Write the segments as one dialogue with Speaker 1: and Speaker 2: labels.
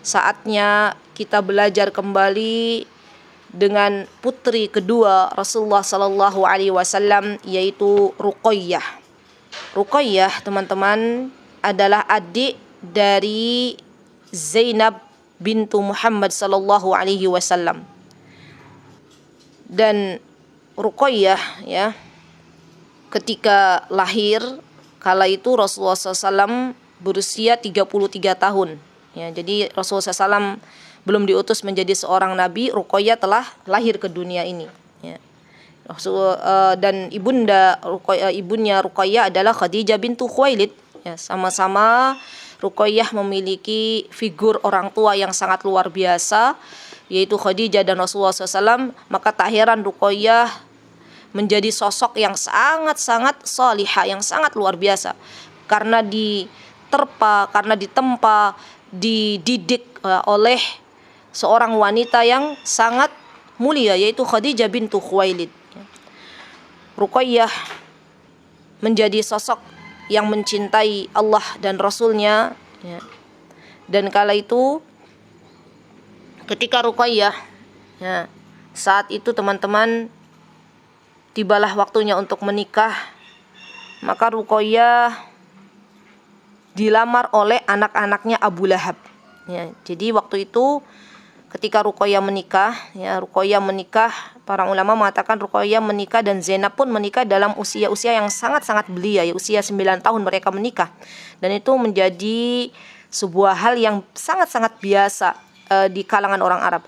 Speaker 1: saatnya kita belajar kembali dengan putri kedua Rasulullah sallallahu alaihi wasallam, yaitu Ruqayyah. Ruqayyah, teman-teman, adalah adik dari Zainab bintu Muhammad sallallahu alaihi wasallam. Dan Ruqayyah, ya, ketika lahir, kala itu Rasulullah SAW berusia 33 tahun. Ya, jadi Rasulullah SAW belum diutus menjadi seorang nabi, Ruqayyah telah lahir ke dunia ini. Ya. Dan ibunya Ruqayyah adalah Khadijah bintu Khuwailid. Ya, sama-sama Ruqayyah memiliki figur orang tua yang sangat luar biasa, yaitu Khadijah dan Rasulullah SAW. Maka tak heran Ruqayyah menjadi sosok yang sangat-sangat salihah, yang sangat luar biasa, karena ditempa, dididik oleh seorang wanita yang sangat mulia, yaitu Khadijah bintu Khuwailid. Ruqayyah menjadi sosok yang mencintai Allah dan Rasulnya, ya. Dan kala itu ketika Ruqayyah, ya, saat itu teman-teman, tibalah waktunya untuk menikah, maka Ruqayyah dilamar oleh anak-anaknya Abu Lahab. Ya, jadi waktu itu ketika Ruqayyah menikah, para ulama mengatakan Ruqayyah menikah dan Zainab pun menikah dalam usia-usia yang sangat-sangat belia, ya, usia 9 tahun mereka menikah. Dan itu menjadi sebuah hal yang sangat-sangat biasa di kalangan orang Arab.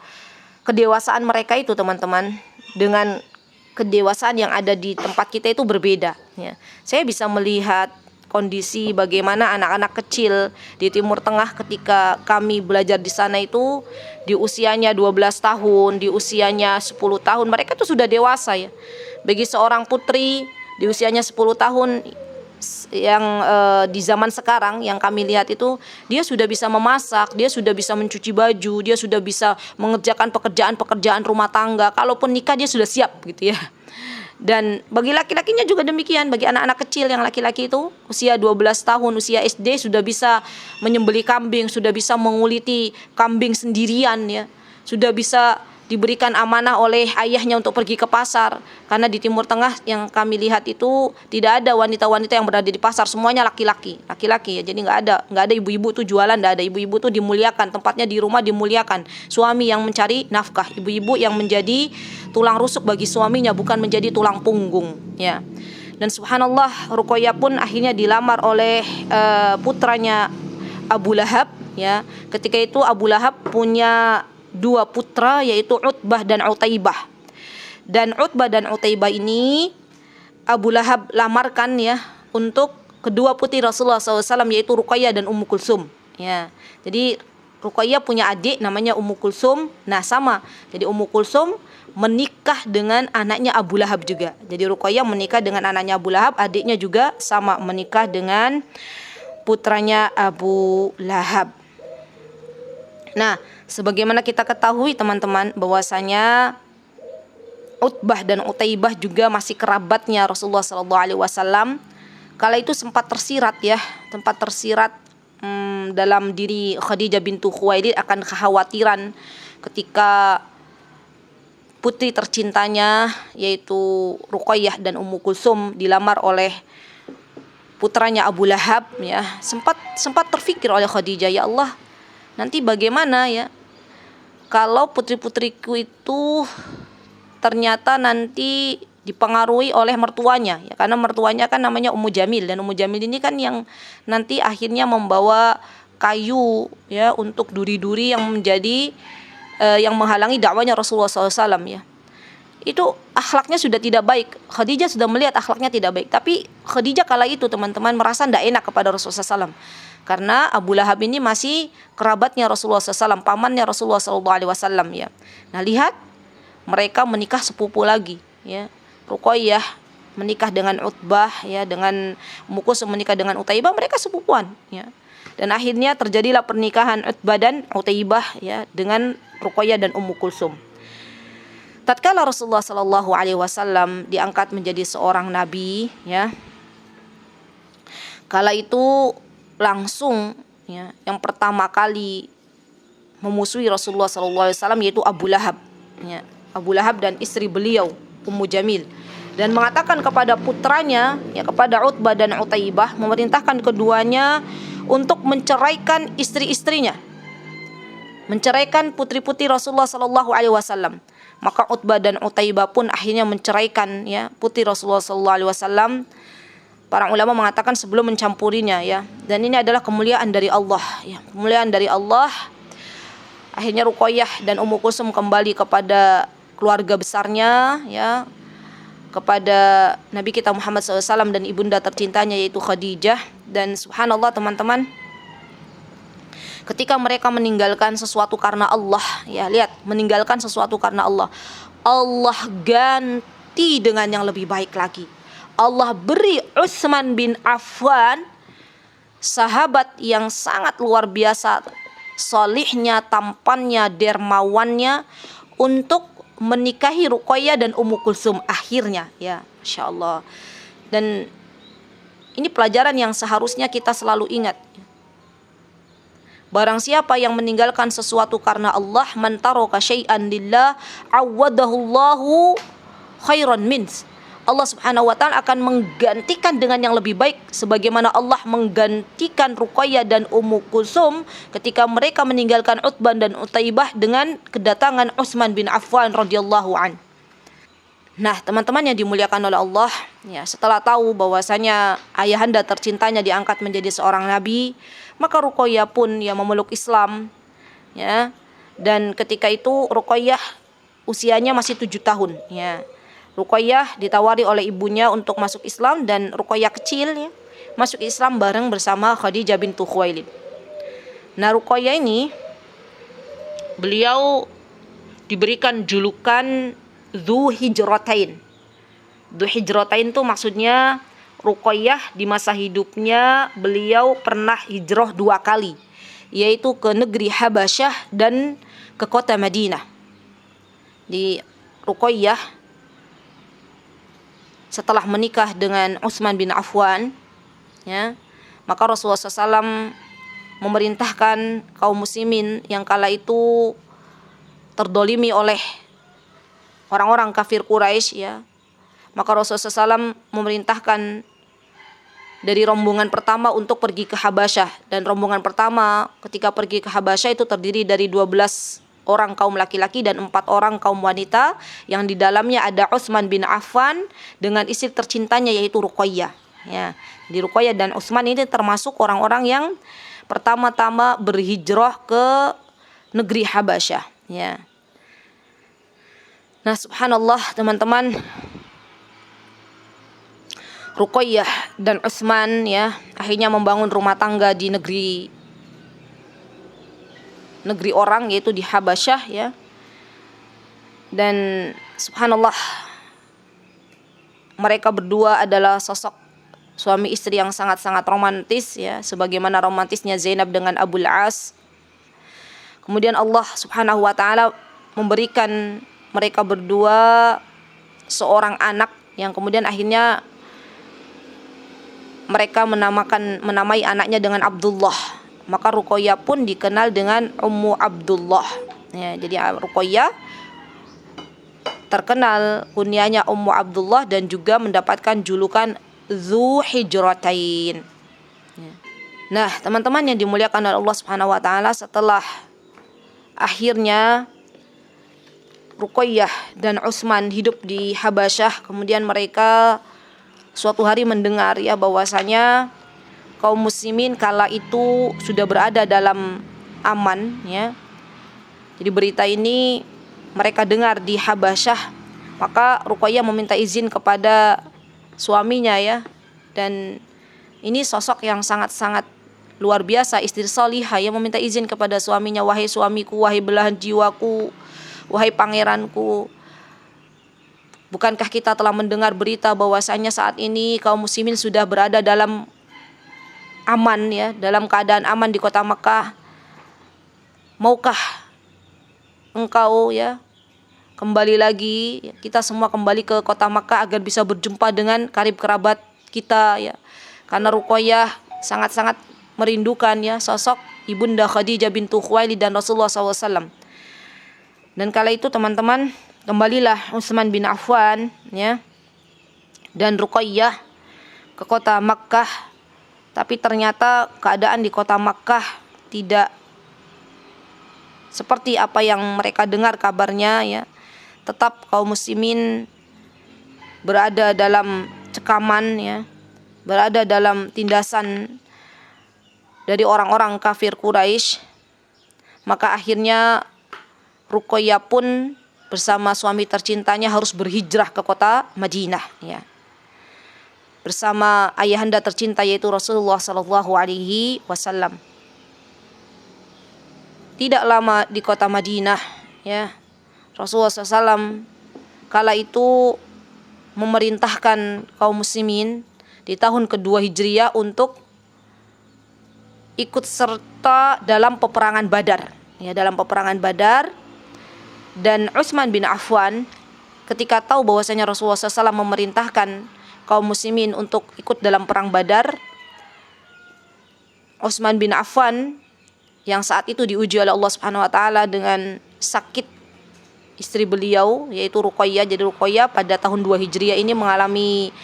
Speaker 1: Kedewasaan mereka itu, teman-teman, dengan kedewasaan yang ada di tempat kita itu berbeda, ya. Saya bisa melihat kondisi bagaimana anak-anak kecil di Timur Tengah ketika kami belajar di sana itu di usianya 12 tahun, di usianya 10 tahun, mereka itu sudah dewasa, ya. Bagi seorang putri di usianya 10 tahun yang di zaman sekarang yang kami lihat itu, dia sudah bisa memasak, dia sudah bisa mencuci baju, dia sudah bisa mengerjakan pekerjaan-pekerjaan rumah tangga. Kalaupun nikah dia sudah siap, gitu, ya. Dan bagi laki-lakinya juga demikian, bagi anak-anak kecil yang laki-laki itu usia 12 tahun, usia SD, sudah bisa menyembelih kambing, sudah bisa menguliti kambing sendirian, ya. Sudah bisa diberikan amanah oleh ayahnya untuk pergi ke pasar, karena di Timur Tengah yang kami lihat itu tidak ada wanita-wanita yang berada di pasar, semuanya laki-laki, ya. Jadi nggak ada ibu-ibu tuh jualan, nggak ada. Ibu-ibu tuh dimuliakan, tempatnya di rumah dimuliakan, suami yang mencari nafkah, ibu-ibu yang menjadi tulang rusuk bagi suaminya, bukan menjadi tulang punggung, ya. Dan subhanallah, Ruqayyah pun akhirnya dilamar oleh putranya Abu Lahab, ya. Ketika itu Abu Lahab punya 2 putra, yaitu Utbah dan Utaibah. Dan Utbah dan Utaibah ini Abu Lahab lamarkan, ya, untuk kedua putri Rasulullah SAW, yaitu Ruqayyah dan Ummu Kulsum, ya. Jadi Ruqayyah punya adik namanya Ummu Kulsum. Nah, sama. Jadi Ummu Kulsum menikah dengan anaknya Abu Lahab juga. Jadi Ruqayyah menikah dengan anaknya Abu Lahab, adiknya juga sama menikah dengan putranya Abu Lahab. Nah, sebagaimana kita ketahui, teman-teman, bahwasanya Utbah dan Utaibah juga masih kerabatnya Rasulullah SAW. Kala itu sempat tersirat dalam diri Khadijah bintu Khuwailid akan kekhawatiran ketika putri tercintanya, yaitu Ruqayyah dan Ummu Kulsum, dilamar oleh putranya Abu Lahab, ya. Sempat terfikir oleh Khadijah, ya Allah, nanti bagaimana, ya, kalau putri-putriku itu ternyata nanti dipengaruhi oleh mertuanya, ya, karena mertuanya kan namanya Ummu Jamil, dan Ummu Jamil ini kan yang nanti akhirnya membawa kayu, ya, untuk duri-duri yang menjadi yang menghalangi dakwanya Rasulullah SAW, ya. Itu akhlaknya sudah tidak baik. Khadijah sudah melihat akhlaknya tidak baik, tapi Khadijah kala itu, teman-teman, merasa tidak enak kepada Rasulullah SAW, karena Abu Lahab ini masih kerabatnya Rasulullah SAW, pamannya Rasulullah SAW, ya. Nah, lihat, mereka menikah sepupu lagi, ya. Ruqayyah menikah dengan Utbah, ya, dengan Ummu Kulsum menikah dengan Utaibah, mereka sepupuan, ya. Dan akhirnya terjadilah pernikahan Utbah dan Utaibah, ya, dengan Ruqayyah dan Ummu Kulsum. Tatkala Rasulullah SAW diangkat menjadi seorang nabi, ya, kala itu langsung, ya, yang pertama kali memusuhi Rasulullah SAW, yaitu Abu Lahab. Ya, Abu Lahab dan istri beliau Ummu Jamil, dan mengatakan kepada putranya, ya, kepada Utbah dan Utaibah, memerintahkan keduanya untuk menceraikan istri-istrinya, menceraikan putri-putri Rasulullah SAW. Maka Utbah dan Utaibah pun akhirnya menceraikan, ya, putri Rasulullah SAW. Para ulama mengatakan sebelum mencampurinya, ya. Dan ini adalah kemuliaan dari Allah, ya, kemuliaan dari Allah. Akhirnya Ruqayyah dan Ummu Kulsum kembali kepada keluarga besarnya, ya, kepada Nabi kita Muhammad SAW dan ibunda tercintanya yaitu Khadijah. Dan subhanallah teman-teman, ketika mereka meninggalkan sesuatu karena Allah, ya, lihat, meninggalkan sesuatu karena Allah, Allah ganti dengan yang lebih baik lagi. Allah beri Utsman bin Affan, sahabat yang sangat luar biasa, solihnya, tampannya, dermawannya, untuk menikahi Ruqayyah dan Ummu Kulsum akhirnya, ya, Masya Allah. Dan ini pelajaran yang seharusnya kita selalu ingat. Barang siapa yang meninggalkan sesuatu karena Allah, man taraka syai'an lillah awadahullahu khairan min. Allah Subhanahu wa taala akan menggantikan dengan yang lebih baik, sebagaimana Allah menggantikan Ruqayyah dan Ummu Kulsum ketika mereka meninggalkan Utbah dan Utaibah dengan kedatangan Utsman bin Affan radhiyallahu an. Nah, teman-teman yang dimuliakan oleh Allah, ya, setelah tahu bahwasanya ayahanda tercintanya diangkat menjadi seorang nabi, maka Ruqayyah pun, ya, memeluk Islam, ya. Dan ketika itu Ruqayyah usianya masih 7 tahun, ya. Ruqayyah ditawari oleh ibunya untuk masuk Islam, dan Ruqayyah kecil, ya, masuk Islam bareng bersama Khadijah bintu Khuwailid. Nah, Ruqayyah ini beliau diberikan julukan Dzu Hijratain. Dzu Hijratain itu maksudnya Ruqayyah di masa hidupnya beliau pernah hijrah 2 kali, yaitu ke negeri Habasyah dan ke kota Madinah. Di Ruqayyah setelah menikah dengan Utsman bin Affan, ya, maka Rasulullah SAW memerintahkan kaum muslimin yang kala itu terdolimi oleh orang-orang kafir Quraisy, ya, maka Rasulullah SAW memerintahkan dari rombongan pertama untuk pergi ke Habasyah. Dan rombongan pertama ketika pergi ke Habasyah itu terdiri dari 12 orang kaum laki-laki dan 4 orang kaum wanita, yang di dalamnya ada Utsman bin Affan dengan istri tercintanya yaitu Ruqayyah, ya. Di Ruqayyah dan Utsman ini termasuk orang-orang yang pertama-tama berhijrah ke negeri Habasyah, ya. Nah, subhanallah teman-teman, Ruqayyah dan Utsman, ya, akhirnya membangun rumah tangga di negeri orang, yaitu di Habasyah, ya. Dan subhanallah, mereka berdua adalah sosok suami istri yang sangat-sangat romantis, ya, sebagaimana romantisnya Zainab dengan Abul As. Kemudian Allah Subhanahu wa taala memberikan mereka berdua seorang anak yang kemudian akhirnya mereka menamai anaknya dengan Abdullah. Maka Ruqayyah pun dikenal dengan Ummu Abdullah, ya. Jadi Ruqayyah terkenal kunyanya Ummu Abdullah dan juga mendapatkan julukan Dzu Hijratain, ya. Nah, teman-teman yang dimuliakan oleh Allah Subhanahu wa taala, setelah akhirnya Ruqayyah dan Utsman hidup di Habasyah, kemudian mereka suatu hari mendengar, ya, bahwasanya kaum muslimin kala itu sudah berada dalam aman, ya. Jadi berita ini mereka dengar di Habasyah, maka Ruqayyah meminta izin kepada suaminya, ya. Dan ini sosok yang sangat-sangat luar biasa, istri salihah yang meminta izin kepada suaminya, wahai suamiku, wahai belahan jiwaku, wahai pangeranku, bukankah kita telah mendengar berita bahwasanya saat ini kaum muslimin sudah berada dalam aman, ya, dalam keadaan aman di kota Mekah. Maukah engkau, ya, kembali lagi, ya, kita semua kembali ke kota Mekah agar bisa berjumpa dengan karib kerabat kita, ya. Karena Ruqayyah sangat-sangat merindukan ya sosok Ibunda Khadijah bintu Khuwailid dan Rasulullah SAW. Dan kala itu teman-teman, kembalilah Utsman bin Affan ya dan Ruqayyah ke kota Makkah. Tapi ternyata keadaan di kota Makkah tidak seperti apa yang mereka dengar kabarnya ya. Tetap kaum muslimin berada dalam cekaman ya, berada dalam tindasan dari orang-orang kafir Quraisy. Maka akhirnya Ruqayyah pun bersama suami tercintanya harus berhijrah ke kota Madinah ya, bersama ayahanda tercinta yaitu Rasulullah sallallahu alaihi wasallam. Tidak lama di kota Madinah ya, Rasulullah SAW kala itu memerintahkan kaum muslimin di tahun kedua Hijriyah untuk ikut serta dalam peperangan Badar ya, dalam peperangan Badar. Dan Utsman bin Affan ketika tahu bahwasanya Rasulullah SAW memerintahkan kaum muslimin untuk ikut dalam perang Badar, Utsman bin Affan yang saat itu diuji oleh Allah Subhanahu wa taala dengan sakit istri beliau yaitu Ruqayyah. Jadi Ruqayyah pada tahun 2 Hijriah ini mengalami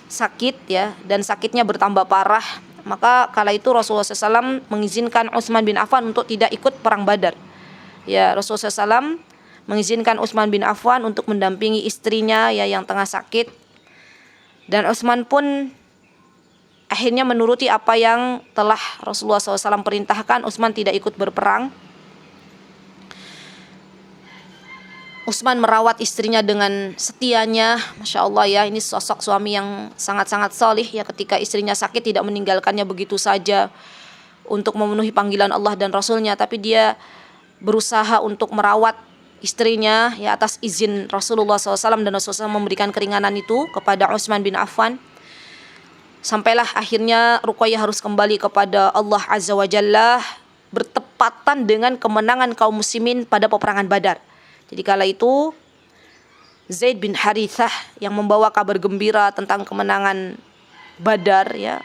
Speaker 1: sakit ya, dan sakitnya bertambah parah. Maka kala itu Rasulullah SAW mengizinkan Utsman bin Affan untuk tidak ikut perang Badar. Ya, Rasulullah SAW mengizinkan Utsman bin Affan untuk mendampingi istrinya ya yang tengah sakit. Dan Utsman pun akhirnya menuruti apa yang telah Rasulullah SAW perintahkan. Utsman tidak ikut berperang. Utsman merawat istrinya dengan setianya, Masya Allah ya, ini sosok suami yang sangat-sangat salih ya, ketika istrinya sakit tidak meninggalkannya begitu saja untuk memenuhi panggilan Allah dan Rasulnya, tapi dia berusaha untuk merawat istrinya ya atas izin Rasulullah SAW, dan Rasulullah SAW memberikan keringanan itu kepada Utsman bin Affan. Sampailah akhirnya Ruqayyah harus kembali kepada Allah Azza wa Jalla bertepatan dengan kemenangan kaum muslimin pada peperangan Badar. Jadi kala itu Zaid bin Harithah yang membawa kabar gembira tentang kemenangan Badar ya,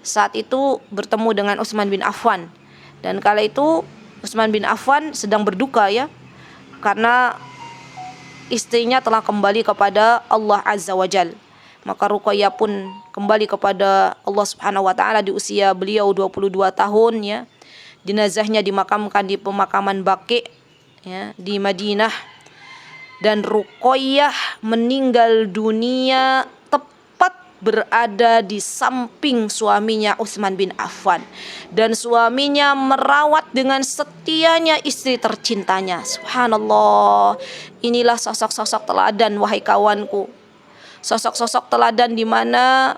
Speaker 1: saat itu bertemu dengan Utsman bin Affan. Dan kala itu Utsman bin Affan sedang berduka ya, karena istrinya telah kembali kepada Allah Azza wa Jalla. Maka Ruqayyah pun kembali kepada Allah Subhanahu wa taala di usia beliau 22 tahun ya. Jenazahnya dimakamkan di pemakaman Baqi ya di Madinah, dan Ruqayyah meninggal dunia tepat berada di samping suaminya Utsman bin Affan, dan suaminya merawat dengan setianya istri tercintanya. Subhanallah, inilah sosok-sosok teladan wahai kawanku, sosok-sosok teladan di mana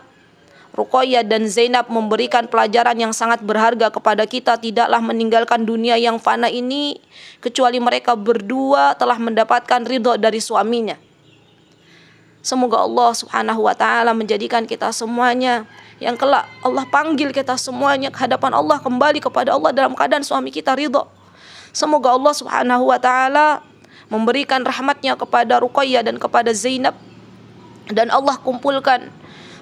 Speaker 1: Ruqayyah dan Zainab memberikan pelajaran yang sangat berharga kepada kita. Tidaklah meninggalkan dunia yang fana ini kecuali mereka berdua telah mendapatkan ridho dari suaminya. Semoga Allah Subhanahu wa taala menjadikan kita semuanya yang kelak Allah panggil kita semuanya ke hadapan Allah, kembali kepada Allah dalam keadaan suami kita ridho. Semoga Allah Subhanahu wa taala memberikan rahmatnya kepada Ruqayyah dan kepada Zainab, dan Allah kumpulkan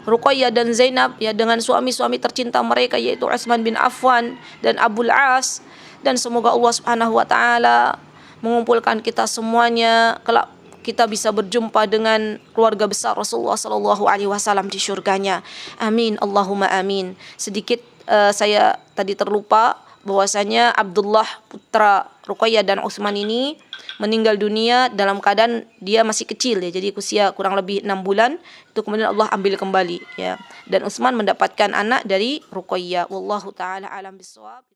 Speaker 1: Ruqayyah dan Zainab ya dengan suami-suami tercinta mereka yaitu Utsman bin Affan dan Abul As. Dan semoga Allah Subhanahu wa taala mengumpulkan kita semuanya kelak kita bisa berjumpa dengan keluarga besar Rasulullah sallallahu alaihi wasallam di surganya. Amin, Allahumma amin. Sedikit saya tadi terlupa bahwasanya Abdullah putra Ruqayyah dan Utsman ini meninggal dunia dalam keadaan dia masih kecil ya, jadi usia kurang lebih 6 bulan. Itu kemudian Allah ambil kembali ya, dan Utsman mendapatkan anak dari Ruqayyah. Wallahu taala alam bisawab.